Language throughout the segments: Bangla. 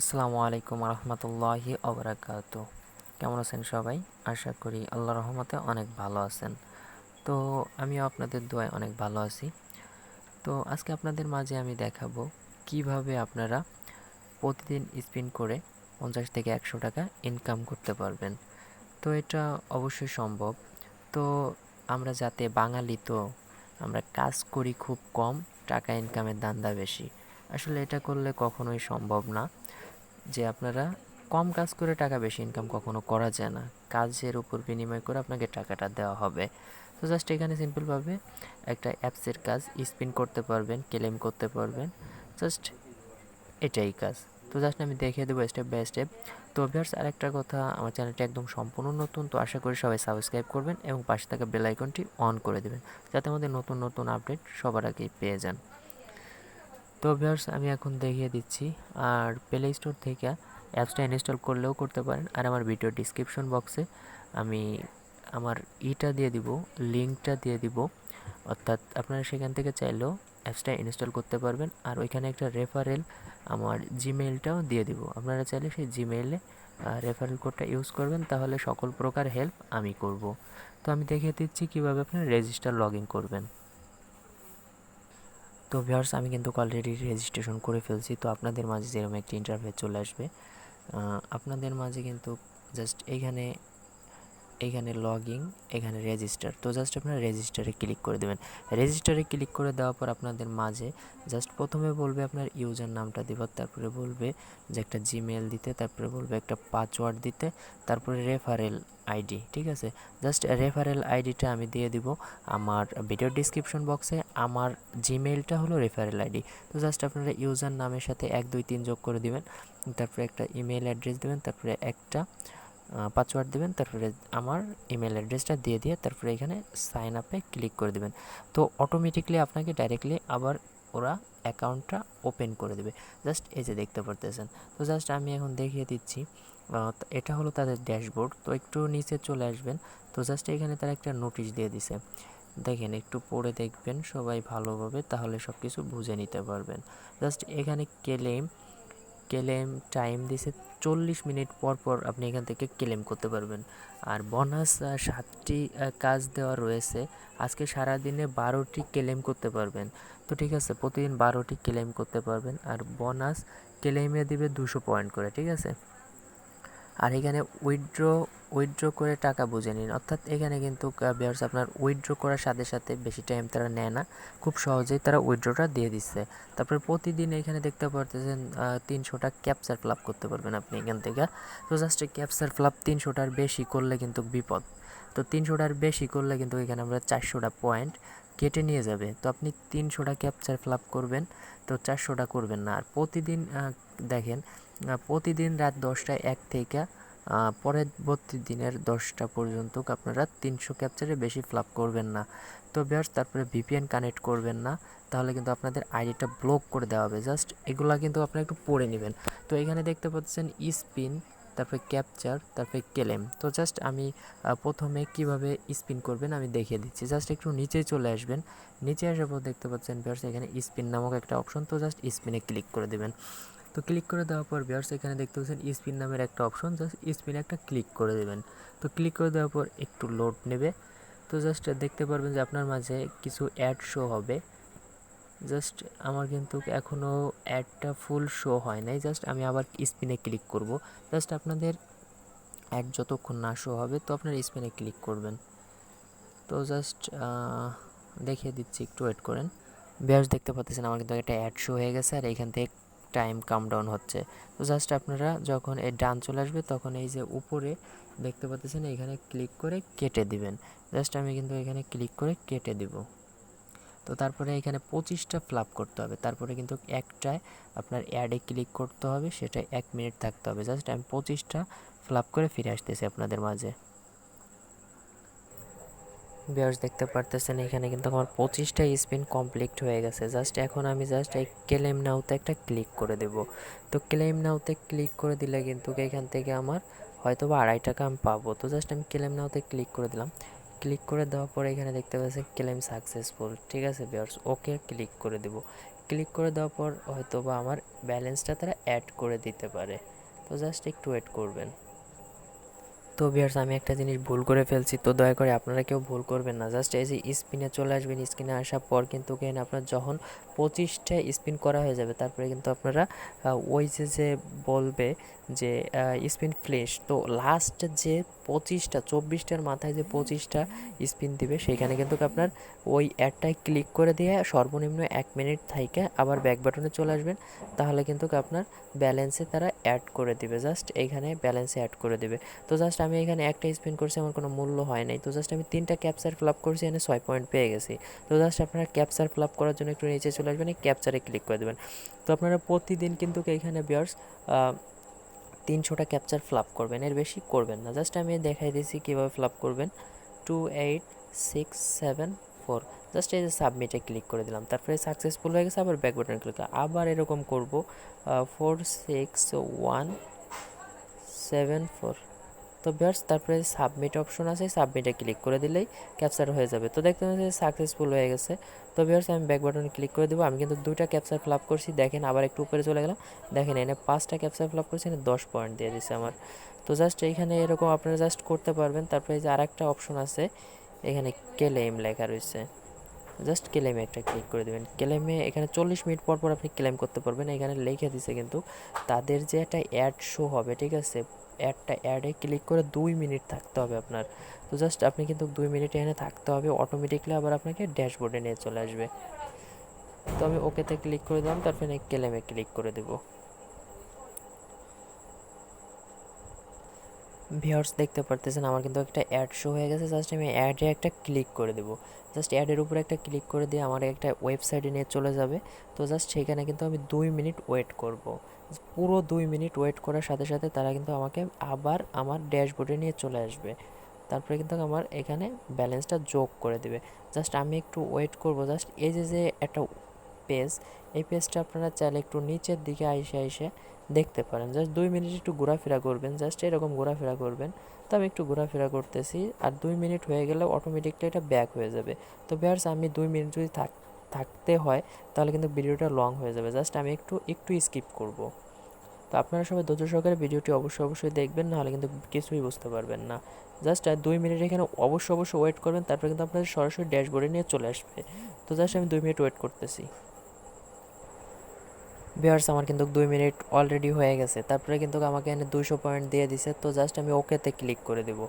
আসসালামু আলাইকুম রহমতুল্লাহি ওবরাকাতু। কেমন আছেন সবাই? আশা করি আল্লাহর রহমতে অনেক ভালো আছেন। তো আমিও আপনাদের দোয়ায় অনেক ভালো আছি। তো আজকে আপনাদের মাঝে আমি দেখাবো কিভাবে আপনারা প্রতিদিন স্পিন করে 50 থেকে 100 টাকা ইনকাম করতে পারবেন। তো এটা অবশ্যই সম্ভব। তো আমরা যাতে বাঙালি, তো আমরা কাজ করি খুব কম, টাকা ইনকামের ধান্দা বেশি। আসলে এটা করলে কখনোই সম্ভব না যে আপনারা কম কাজ করে টাকা বেশি ইনকাম কখনো করা যায় না। কাজের উপর বিনিময় করে আপনাকে টাকাটা দেওয়া হবে। তো জাস্ট এখানে সিম্পলভাবে একটা অ্যাপসের কাজ স্পিন করতে পারবেন, ক্লেম করতে পারবেন, জাস্ট এটাই কাজ। তো জাস্ট আমি দেখিয়ে দেবো স্টেপ বাই স্টেপ। তো ভিউয়ার্স, আরেকটা কথা, আমার চ্যানেলটি একদম সম্পূর্ণ নতুন, তো আশা করি সবাই সাবস্ক্রাইব করবেন এবং পাশে থাকা বেল আইকনটি অন করে দেবেন, যাতে আমাদের নতুন নতুন আপডেট সবার আগেই পেয়ে যান। তো ভিউয়ার্স, আমি এখন দেখিয়ে দিচ্ছি। আর প্লে স্টোর থেকে অ্যাপসটা ইনস্টল করলেও করতে পারেন, আর আমার ভিডিও ডিসক্রিপশন বক্সে আমি আমার দিয়ে দিব, লিঙ্কটা দিয়ে দিব। অর্থাৎ আপনারা সেখান থেকে চাইলেও অ্যাপসটা ইনস্টল করতে পারবেন। আর ওইখানে একটা রেফারেল, আমার জিমেইলটাও দিয়ে দিব। আপনারা চাইলে সেই জিমেইলে রেফারেল কোডটা ইউজ করবেন, তাহলে সকল প্রকার হেল্প আমি করব। তো আমি দেখিয়ে দিচ্ছি কীভাবে আপনারা রেজিস্টার লগ ইন করবেন। তো ভিউয়ার্স, আমি কিন্তু অলরেডি রেজিস্ট্রেশন করে ফেলছি। তো আপনাদের মাঝে যেরকম একটি ইন্টারফেস চলে আসবে, আপনাদের মাঝে কিন্তু জাস্ট এইখানে লগইন, এখানে রেজিস্টার। তো জাস্ট আপনারা রেজিস্টারে ক্লিক করে দেবেন। রেজিস্টারে ক্লিক করে দেওয়ার পর আপনাদের মাঝে জাস্ট প্রথমে বলবে আপনার ইউজার নামটা দিবার, তারপরে বলবে যে একটা জিমেল দিতে, তারপরে বলবে একটা পাসওয়ার্ড দিতে, তারপরে রেফারেল আইডি। ঠিক আছে, জাস্ট রেফারেল আইডিটা আমি দিয়ে দিব আমার ভিডিও ডিসক্রিপশন বক্সে। আমার জিমেইলটা হলো রেফারেল আইডি। তো জাস্ট আপনারা ইউজার নামের সাথে 1 2 3 যোগ করে দিবেন, তারপরে একটা ইমেল অ্যাড্রেস দেবেন, তারপরে একটা পাসওয়ার্ড দেবেন, তারপরে আমার ইমেল অ্যাড্রেসটা দিয়ে তারপরে এখানে সাইন আপে ক্লিক করে দেবেন। তো অটোমেটিকলি আপনাকে ডাইরেক্টলি আবার ওরা অ্যাকাউন্টটা ওপেন করে দেবে। জাস্ট এই যে দেখতে পারতেছেন। তো জাস্ট আমি এখন দেখিয়ে দিচ্ছি। এটা হলো তাদের ড্যাশবোর্ড। তো একটু নিচে চলে আসবেন। তো জাস্ট এখানে তারা একটা নোটিশ দিয়ে দিছে, দেখেন একটু পড়ে দেখবেন সবাই ভালোভাবে, তাহলে সব কিছু বুঝে নিতে পারবেন। জাস্ট এখানে ক্লেম টাইম দিছে 40 মিনিট পর পর আপনি এখান থেকে ক্লেম করতে পারবেন। আর বোনাস 7টি কাজ দেওয়া রয়েছে। আজকে সারাদিনে 12টি ক্লেম করতে পারবেন। তো ঠিক আছে, প্রতিদিন 12টি ক্লেম করতে পারবেন। আর বোনাস ক্লেমে দিবে 200 পয়েন্ট করে। ঠিক আছে, আর এখানে উইথড্র করে টাকা বুঝে নিন। অর্থাৎ এখানে কিন্তু ভিউয়ার্স, আপনার উইথড্র করার সাথে সাথে বেশি টাইম তারা নেয় না, খুব সহজেই তারা উইথড্রটা দিয়ে দিচ্ছে। তারপরে প্রতিদিন এখানে দেখতে পারতেছেন 300টা ক্যাপচার ফ্লাপ করতে পারবেন আপনি এখান থেকে। তো জাস্ট ক্যাপচার ফ্লাপ 300টার বেশি করলে কিন্তু বিপদ। তো 300টার বেশি করলে কিন্তু এখানে আমরা 400টা পয়েন্ট কেটে নিয়ে যাবে। তো আপনি 300টা ক্যাপচার ফ্লাপ করবেন, তো 400টা করবেন না। আর প্রতিদিন দেখেন, প্রতিদিন রাত 10টায় 1 থেকে পরবর্তী দিনের 10টা পর্যন্ত আপনারা 300 ক্যাপচারের বেশি ফ্লাপ করবেন না। তো ভিউয়ার্স, তারপরে ভিপিএন কানেক্ট করবেন না, তাহলে কিন্তু আপনাদের আইডিটা ব্লক করে দেওয়া হবে। জাস্ট এগুলা কিন্তু আপনারা একটু পড়ে নেবেন। তো এখানে দেখতে পাচ্ছেন স্পিন, তারপরে ক্যাপচার, তারপরে ক্লেম। তো জাস্ট আমি প্রথমে কিভাবে স্পিন করবেন আমি দেখিয়ে দিচ্ছি। জাস্ট একটু নিচে চলে আসবেন। নিচে আসার পর দেখতে পাচ্ছেন ভিউয়ার্স, এখানে স্পিন নামক একটা অপশন। তো জাস্ট স্পিনে ক্লিক করে দেবেন। তো ক্লিক করে দেওয়ার পর ভিউয়ার্স, এখানে দেখতে পাচ্ছেন স্পিন নামের একটা অপশন, জাস্ট স্পিনে একটা ক্লিক করে দেবেন। তো ক্লিক করে দেওয়ার পর একটু লোড নেবে। তো জাস্ট দেখতে পারবেন যে আপনার মাঝে কিছু অ্যাড শো হবে। জাস্ট আমার কিন্তু এখনও অ্যাডটা ফুল শো হয় নাই। জাস্ট আমি আবার স্পিনে ক্লিক করব। জাস্ট আপনাদের অ্যাড যতক্ষণ না শো হবে, তো আপনার স্পিনে ক্লিক করবেন। তো জাস্ট দেখিয়ে দিচ্ছি, একটু ওয়েট করেন। ভিউয়ার্স, দেখতে পাচ্ছেন আমার কিন্তু একটা অ্যাড শো হয়ে গেছে, আর এইখান থেকে টাইম কাউন্টডাউন হচ্ছে। তো জাস্ট আপনারা যখন এই ডান চলে আসবে, তখন এই যে উপরে দেখতে পাচ্ছেন এখানে ক্লিক করে কেটে দিবেন। জাস্ট আমি কিন্তু এখানে ক্লিক করে কেটে দিব। তো তারপরে এখানে 25টা ফ্লাপ করতে হবে, তারপরে কিন্তু একটায় আপনার অ্যাডে ক্লিক করতে হবে, সেটা 1 মিনিট থাকতে হবে। জাস্ট আমি 25টা ফ্লাপ করে ফিরে আসতেছি আপনাদের মাঝে। ভিউয়ার্স, দেখতে পারতেছেন এখানে কিন্তু আমার 25টা স্পিন কমপ্লিট হয়ে গেছে। জাস্ট এখন আমি জাস্ট এই ক্লেম নাওতে একটা ক্লিক করে দেব। তো ক্লেম নাওতে ক্লিক করে দিলে কিন্তু এখান থেকে আমার হয়তো বা 2.5 টাকা আমি পাবো। তো জাস্ট আমি ক্লেম নাওতে ক্লিক করে দিলাম। ক্লিক করে দেওয়ার পরে এখানে দেখতে পাচ্ছেন ক্লেম সাকসেসফুল। ঠিক আছে ভিউয়ার্স, ওকে ক্লিক করে দেব। ক্লিক করে দেওয়ার পর হয়তো বা আমার ব্যালেন্সটা তারা অ্যাড করে দিতে পারে। তো জাস্ট একটু ওয়েট করবেন। তো ভিউয়ার্স, আমি একটা জিনিস ভুল করে ফেলছি, তো দয়া করে আপনারা কেউ ভুল করবেন না। জাস্ট এই যে স্পিনে চলে আসবেন, স্ক্রিনে আসার পর কিন্তু এখানে আপনার যখন 25টা স্পিন করা হয়ে যাবে, তারপরে কিন্তু আপনারা ওই যে বলবে যে স্পিন ফ্লেশ, তো লাস্ট যে 25টা 24টার মাথায় যে 25টা স্পিন দিবে, সেখানে কিন্তু আপনার ওই অ্যাডটায় ক্লিক করে দিয়ে সর্বনিম্ন 1 মিনিট থাইকে আবার ব্যাক বাটনে চলে আসবেন। তাহলে কিন্তু আপনার ব্যালেন্সে তারা অ্যাড করে দিবে, জাস্ট এইখানে ব্যালেন্সে অ্যাড করে দিবে। তো জাস্ট আমি এখানে একটা স্পিন করছি, আমার কোনো মূল্য হয় নাই। তো জাস্ট আমি 3টা ক্যাপচার ফিল আপ করছি, এখানে 6 পয়েন্ট পেয়ে গেছি। তো জাস্ট আপনারা ক্যাপচার ফিল আপ করার জন্য একটু নিচে চলে আসবেন, এই ক্যাপচারে ক্লিক করে দেবেন। তো আপনারা প্রতিদিন কিন্তু এইখানে ভিউয়ার্স 300টা ক্যাপচার ফিল আপ করবেন, এর বেশি করবেন না। জাস্ট আমি দেখাই দিয়েছি কীভাবে ফিল আপ করবেন। 28674, জাস্ট এই যে সাবমিটে ক্লিক করে দিলাম, তারপরে সাকসেসফুল হয়ে গেছে। আবার ব্যাক বাটনে ক্লিক করে আবার এরকম করব। 46174। তো ভিউয়ার্স, তারপরে সাবমিট অপশন আছে, সাবমিটে ক্লিক করে দিলেই ক্যাপচার হয়ে যাবে। তো দেখতে পাচ্ছেন সাকসেসফুল হয়ে গেছে। তো ভিউয়ার্স, আমি ব্যাক বাটনে ক্লিক করে দেবো। আমি কিন্তু 2টা ক্যাপচার ফিল আপ করছি, দেখেন আবার একটু উপরে চলে গেলাম, দেখেন এখানে 5টা ক্যাপচার ফিল আপ করছি, এখানে 10 পয়েন্ট দিয়ে দিচ্ছে আমার। তো জাস্ট এইখানে এরকম আপনারা জাস্ট করতে পারবেন। তারপরে এই যে আরেকটা অপশন আছে, এখানে ক্লেম লেখা রয়েছে, জাস্ট ক্লেমে একটা ক্লিক করে দেবেন। ক্লেমে এখানে 40 মিনিট পর পর আপনি ক্লেম করতে পারবেন। এখানে লিখে দিছে কিন্তু তাদের যে একটা অ্যাড শো হবে, ঠিক আছে, অ্যাডে ক্লিক করে 2 মিনিট থাকতে হবে আপনার। তো জাস্ট আপনি কিন্তু 2 মিনিট এখানে থাকতে হবে, অটোমেটিকলি আবার আপনাকে ড্যাশবোর্ডে নিয়ে চলে আসবে। তো আমি ওকেতে ক্লিক করে দিলাম, তারপরে ক্লেমে ক্লিক করে দেবো। ভিউয়ার্স, দেখতে পারতেছেন আমার কিন্তু একটা অ্যাড শো হয়ে গেছে। জাস্ট আমি অ্যাডে একটা ক্লিক করে দেবো। জাস্ট অ্যাডের উপরে একটা ক্লিক করে দিয়ে আমার একটা ওয়েবসাইটে নিয়ে চলে যাবে। তো জাস্ট সেখানে কিন্তু আমি 2 মিনিট ওয়েট করব। পুরো 2 মিনিট ওয়েট করার সাথে সাথে তারা কিন্তু আমাকে আবার আমার ড্যাশবোর্ডে নিয়ে চলে আসবে। তারপরে কিন্তু আমার এখানে ব্যালেন্সটা যোগ করে দেবে। জাস্ট আমি একটু ওয়েট করব। জাস্ট এই যে একটা পেজ, এই পেজটা আপনারা চাইলে একটু নিচের দিকে আইসে দেখতে পারেন। জাস্ট 2 মিনিট একটু ঘোরাফেরা করবেন, জাস্ট এরকম ঘোরাফেরা করবেন। তো আমি একটু ঘোরাফেরা করতেছি, আর 2 মিনিট হয়ে গেলে অটোমেটিকলি এটা ব্যাক হয়ে যাবে। তো ভিউয়ার্স, আমি 2 মিনিট যদি থাকতে হয় তাহলে কিন্তু ভিডিওটা লং হয়ে যাবে। জাস্ট আমি একটু স্কিপ করব। তো আপনারা সবাই ধৈর্য সহকারে ভিডিওটি অবশ্যই দেখবেন, নাহলে কিন্তু কিছুই বুঝতে পারবেন না। জাস্ট 2 মিনিট এখানে অবশ্যই ওয়েট করবেন, তারপরে কিন্তু আপনাদের সরাসরি ড্যাশবোর্ডে নিয়ে চলে আসবে। তো জাস্ট আমি 2 মিনিট ওয়েট করতেছি। ভিউয়ার্স, আমার কিন্তু 2 মিনিট অলরেডি হয়ে গেছে। তারপরে কিন্তু আমাকে এখানে 200 পয়েন্ট দিয়ে দিছে। তো জাস্ট আমি ওকেতে ক্লিক করে দেব।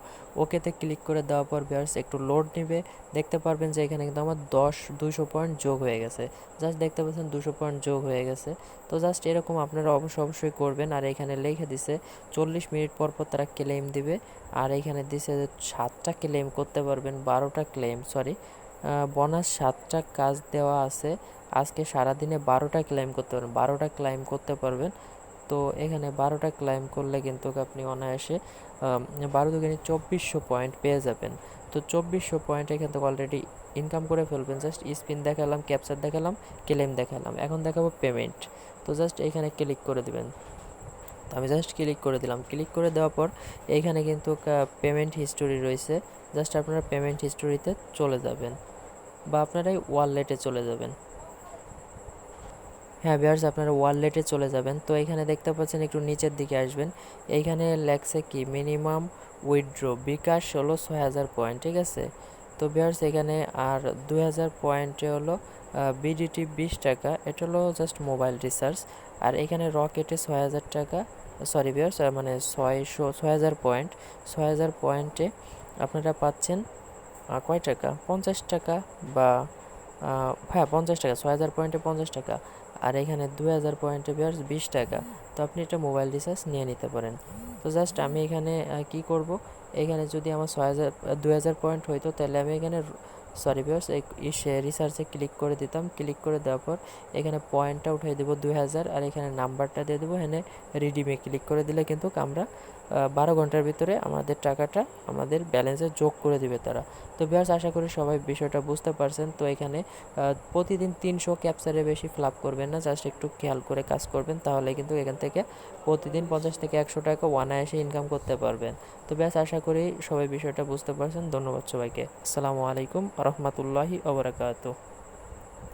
ওকেতে ক্লিক করে দেওয়ার পর ভিউয়ার্স একটু লোড নেবে, দেখতে পারবেন যে এখানে কিন্তু আমার 200 পয়েন্ট যোগ হয়ে গেছে। জাস্ট দেখতে পাচ্ছেন 200 পয়েন্ট যোগ হয়ে গেছে। তো জাস্ট এরকম আপনারা অবশ্যই করবেন। আর এখানে লিখে দিছে 40 মিনিট পর পর তারা ক্লেম দিবে। আর এখানে দিছে যে 7টা ক্লেম করতে পারবেন, 12টা ক্লেম, সরি, বোনাস 7টা কাজ দেওয়া আছে। আজকে সারাদিনে 12টা ক্লাইম করতে পারবেন, 12টা ক্লাইম করতে পারবেন। তো এখানে 12টা ক্লাইম করলে কিন্তু আপনি অনায়াসে 12 দুগুণে 2400 পয়েন্ট পেয়ে যাবেন। তো 2400 পয়েন্ট এখান থেকে অলরেডি ইনকাম করে ফেলবেন। জাস্ট স্পিন দেখালাম, ক্যাপচার দেখালাম, ক্লেম দেখালাম, এখন দেখাবো পেমেন্ট। তো জাস্ট এখানে ক্লিক করে দিবেন। তো আমি জাস্ট ক্লিক করে দিলাম। ক্লিক করে দেওয়ার পর এইখানে কিন্তু পেমেন্ট হিস্টোরি রয়েছে। জাস্ট আপনারা পেমেন্ট হিস্টোরিতে চলে যাবেন, বা আপনারা ওয়ালেটে চলে যাবেন। হ্যাঁ ভিউয়ার্স, আপনারা ওয়ালেটে চলে যাবেন। তো এখানে দেখতে পাচ্ছেন, একটু নিচের দিকে আসবেন, এইখানে লেখছে কি মিনিমাম উইথড্র বিকাশ হলো 6000 পয়েন্ট, ঠিক আছে। তো ভিউয়ার্স, এখানে আর 2000 পয়েন্টে হলো বিডিটি 20 টাকা, এটা হলো জাস্ট মোবাইল রিচার্জ। আর এখানে রকেটে 6000 টাকা, সরি ভিউয়ার্স, মানে 6000 পয়েন্ট, 6000 পয়েন্টে আপনারা পাচ্ছেন কয় টাকা, 50 টাকা, বা হ্যাঁ 50 টাকা, 6000 পয়েন্টে 50 টাকা। আর এখানে 2000 পয়েন্টে ভিউয়ার্স 20 টাকা। তো আপনি এটা মোবাইল রিচার্জ নিয়ে নিতে পারেন। তো জাস্ট আমি এখানে কি করব, এখানে যদি আমার 2000 পয়েন্ট হইতো, তাহলে আমি এখানে, সরি ভিউয়ার্স, রিসার্চে ক্লিক করে দিতাম। ক্লিক করে দেওয়ার পর এখানে পয়েন্টটা উঠিয়ে দেবো 2000, আর এখানে নাম্বারটা দিয়ে দেবো। এখানে রিডিমে ক্লিক করে দিলে কিন্তু আমরা 12 ঘন্টার ভিতরে আমাদের টাকাটা আমাদের ব্যালেন্সে যোগ করে দিবে তারা। তো ভিউয়ার্স, আশা করি সবাই বিষয়টা বুঝতে পারছেন। তো এখানে প্রতিদিন 300 ক্যাপচারের বেশি ফ্লাপ করবেন না, জাস্ট একটু খেয়াল করে কাজ করবেন, তাহলে কিন্তু এখান থেকে প্রতিদিন 50 থেকে 100 টাকা অনায়াসে ইনকাম করতে পারবেন। তো ব্যাস, আশা করি সবাই বিষয়টা বুঝতে পারছেন। ধন্যবাদ সবাইকে। আসসালামু আলাইকুম রহমতুল্লাহি ওয়া বারাকাতুহু।